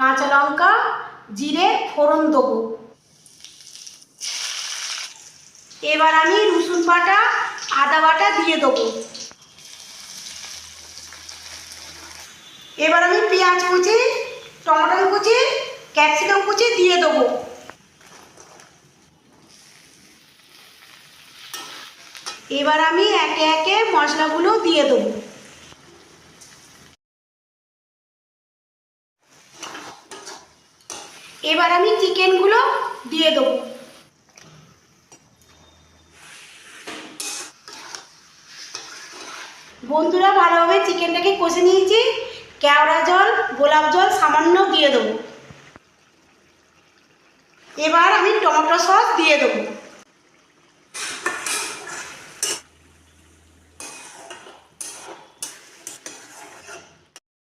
কাঁচা লঙ্কা জিরে ফোড়ন দেবো। এবার আমি রসুন বাটা আদা বাটা দিয়ে দেবো। এবার আমি পেঁয়াজ কুচি টমেটো কুচি ক্যাপসিকাম কুচি দিয়ে দেবো। এবার আমি একে একে মশলাগুলো দিয়ে দেবো। এবার আমি চিকেনগুলো দিয়ে দেবো। বন্ধুরা, ভালোভাবে চিকেনটাকে কষে নিয়েছি। কেওড়া জল গোলাপ জল সামান্য দিয়ে দেবো। এবার আমি টমেটো সস দিয়ে দেবো।